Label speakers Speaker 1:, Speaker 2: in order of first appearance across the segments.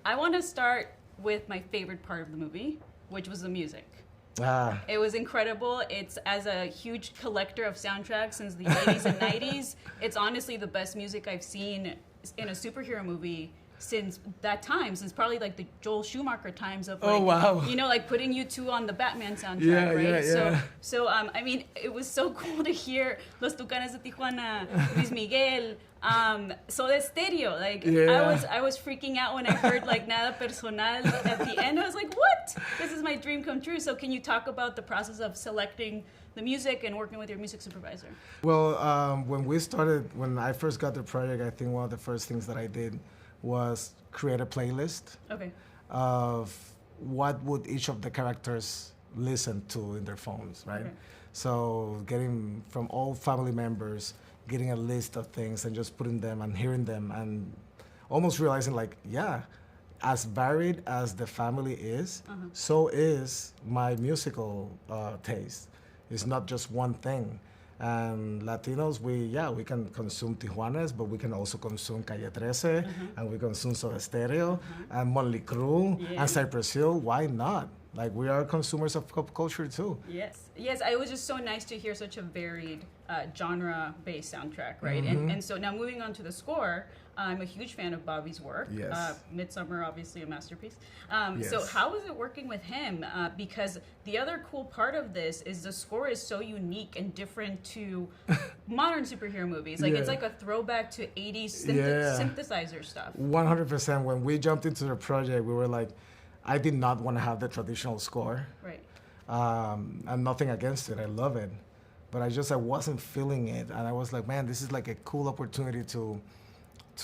Speaker 1: I want to start with my favorite part of the movie, which was the music.
Speaker 2: Ah.
Speaker 1: It was incredible. It's, as a huge collector of soundtracks since the 80s and 90s, it's honestly the best music I've seen in a superhero movie since that time, since probably like the Joel Schumacher times of like,
Speaker 2: oh, wow.
Speaker 1: you know, like putting you two on the Batman soundtrack,
Speaker 2: Yeah,
Speaker 1: right?
Speaker 2: yeah.
Speaker 1: So I mean, it was so cool to hear Los Tucanes de Tijuana, Luis Miguel, Soda Stereo. Like,
Speaker 2: Yeah.
Speaker 1: I was freaking out when I heard like Nada Personal at the end. I was like, what? This is my dream come true. So can you talk about the process of selecting the music and working with your music supervisor?
Speaker 2: Well, when I first got the project, I think one of the first things that I did was create a playlist
Speaker 1: Okay.
Speaker 2: of what would each of the characters listen to in their phones, right?
Speaker 1: Okay.
Speaker 2: So getting from all family members, getting a list of things and just putting them and hearing them and almost realizing like, yeah, as varied as the family is, so is my musical taste. It's not just one thing. And Latinos, we can consume Tijuanas, but we can also consume Calle 13, and we consume Soda Stereo, and Motley Crue, and Cypress Hill. Why not? Like, we are consumers of pop culture too.
Speaker 1: Yes. It was just so nice to hear such a varied genre-based soundtrack, right? And so now moving on to the score, I'm a huge fan of Bobby's work.
Speaker 2: Yes.
Speaker 1: Midsummer, obviously a masterpiece.
Speaker 2: Yes.
Speaker 1: So how was it working with him? Because the other cool part of this is the score is so unique and different to modern superhero movies. Like, it's like a throwback to 80s synthesizer stuff.
Speaker 2: 100%. When we jumped into the project, we were like, I did not want to have the traditional score.
Speaker 1: Right.
Speaker 2: I'm nothing against it. I love it. But I wasn't feeling it. And I was like, man, this is like a cool opportunity to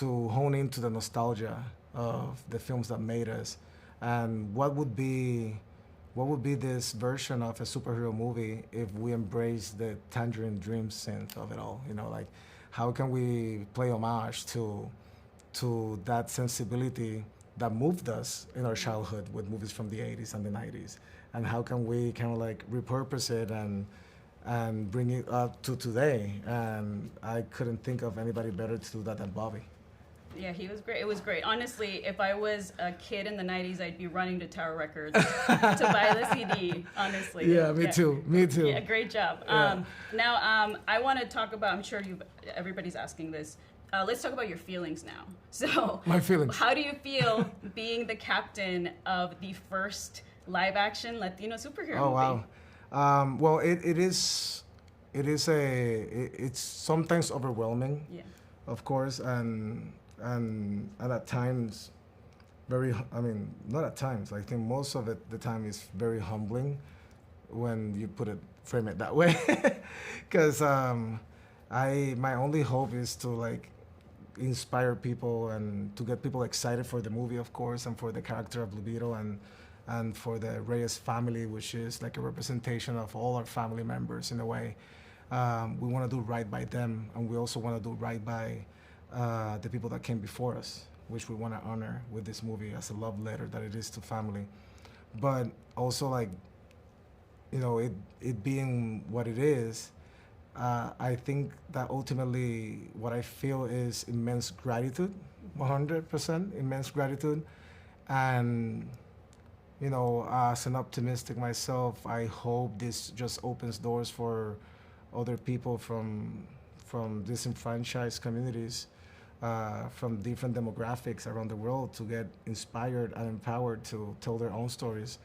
Speaker 2: hone into the nostalgia of the films that made us. And what would be this version of a superhero movie if we embrace the Tangerine Dream synth of it all? You know, like, how can we play homage to that sensibility that moved us in our childhood with movies from the 80s and the 90s? And how can we kind of like repurpose it and bring it up to today? And I couldn't think of anybody better to do that than Bobby.
Speaker 1: Yeah, he was great. It was great. Honestly, if I was a kid in the 90s, I'd be running to Tower Records to buy the CD, honestly.
Speaker 2: Yeah, me too.
Speaker 1: Yeah, great job.
Speaker 2: Yeah.
Speaker 1: Now, I want to talk about, I'm sure everybody's asking this. Let's talk about your feelings now. So,
Speaker 2: My feelings.
Speaker 1: How do you feel being the captain of the first live-action Latino superhero movie?
Speaker 2: Wow. Well, it's sometimes overwhelming.
Speaker 1: Yeah.
Speaker 2: Of course, and at times, not at times. I think most of it, the time is very humbling when you frame it that way. Because my only hope is to like inspire people and to get people excited for the movie, of course, and for the character of Beetle and for the Reyes family, which is like a representation of all our family members in a way. We want to do right by them, and we also want to do right by the people that came before us, which we want to honor with this movie as a love letter that it is to family. But also, like, you know, it being what it is, I think that ultimately what I feel is immense gratitude, 100% immense gratitude. And, you know, as an optimistic myself, I hope this just opens doors for other people from disenfranchised communities, from different demographics around the world to get inspired and empowered to tell their own stories.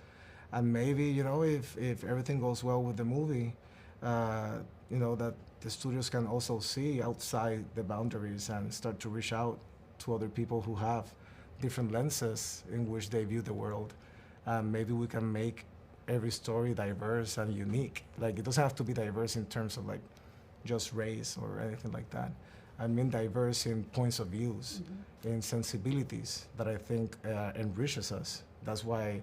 Speaker 2: And maybe, you know, if everything goes well with the movie, you know, that the studios can also see outside the boundaries and start to reach out to other people who have different lenses in which they view the world. Maybe we can make every story diverse and unique. Like, it doesn't have to be diverse in terms of like just race or anything like that. I mean diverse in points of views, in sensibilities that I think enriches us. That's why,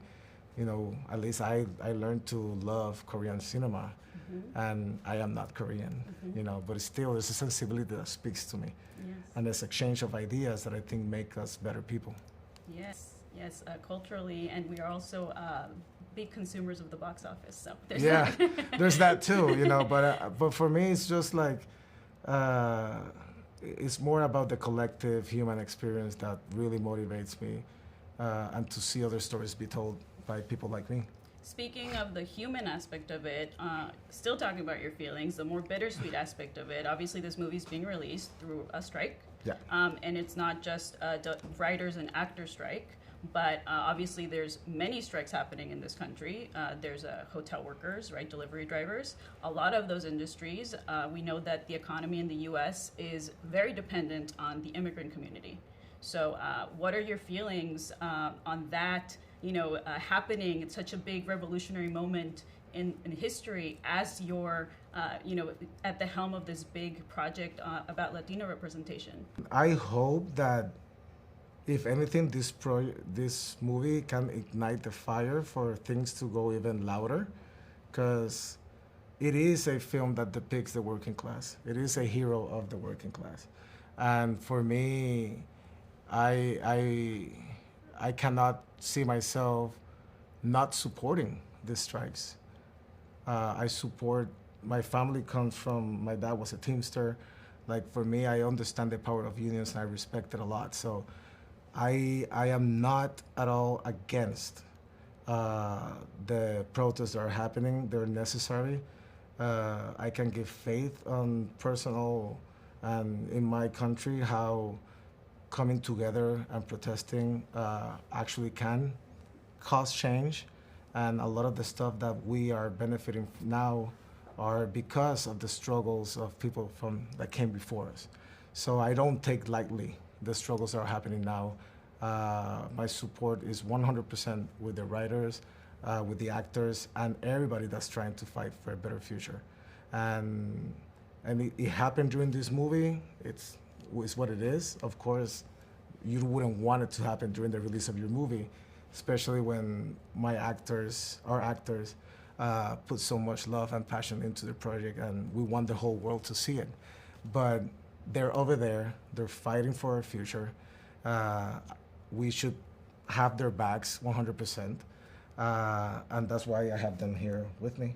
Speaker 2: you know, at least I learned to love Korean cinema, and I am not Korean, you know, but still there's a sensibility that speaks to me.
Speaker 1: Yes.
Speaker 2: And there's exchange of ideas that I think make us better people.
Speaker 1: Yes, culturally, and we are also big consumers of the box office. So there's
Speaker 2: there's that too, you know. But for me, it's just like it's more about the collective human experience that really motivates me, and to see other stories be told by people like me.
Speaker 1: Speaking of the human aspect of it, still talking about your feelings, the more bittersweet aspect of it, obviously this movie's being released through a strike.
Speaker 2: Yeah.
Speaker 1: And it's not just a writers and actors strike, but obviously there's many strikes happening in this country. There's hotel workers, right, delivery drivers. A lot of those industries, we know that the economy in the U.S. is very dependent on the immigrant community. So what are your feelings on that, happening at such a big revolutionary moment in history as you're, at the helm of this big project about Latino representation?
Speaker 2: I hope that, if anything, this movie can ignite the fire for things to go even louder, because it is a film that depicts the working class. It is a hero of the working class. And for me, I cannot see myself not supporting these strikes. I support, my family comes from, my dad was a Teamster. Like, for me, I understand the power of unions and I respect it a lot. So I am not at all against the protests that are happening. They're necessary. I can give faith on personal and in my country how coming together and protesting actually can cause change. And a lot of the stuff that we are benefiting now are because of the struggles of people that came before us. So I don't take lightly the struggles that are happening now. My support is 100% with the writers, with the actors, and everybody that's trying to fight for a better future. And it happened during this movie. It's what it is. Of course, you wouldn't want it to happen during the release of your movie, especially when our actors, put so much love and passion into the project, and we want the whole world to see it. But they're over there. They're fighting for our future. We should have their backs 100%, and that's why I have them here with me.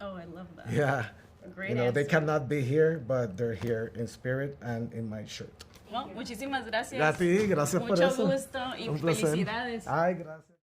Speaker 1: Oh, I love that.
Speaker 2: Yeah.
Speaker 1: Great
Speaker 2: You know,
Speaker 1: answer.
Speaker 2: they cannot be here, but they're here in spirit and in my shirt.
Speaker 1: Well, muchísimas gracias.
Speaker 2: Gracias por
Speaker 1: Mucho
Speaker 2: eso.
Speaker 1: gusto y
Speaker 2: Un placer.
Speaker 1: felicidades.
Speaker 2: Ay, gracias.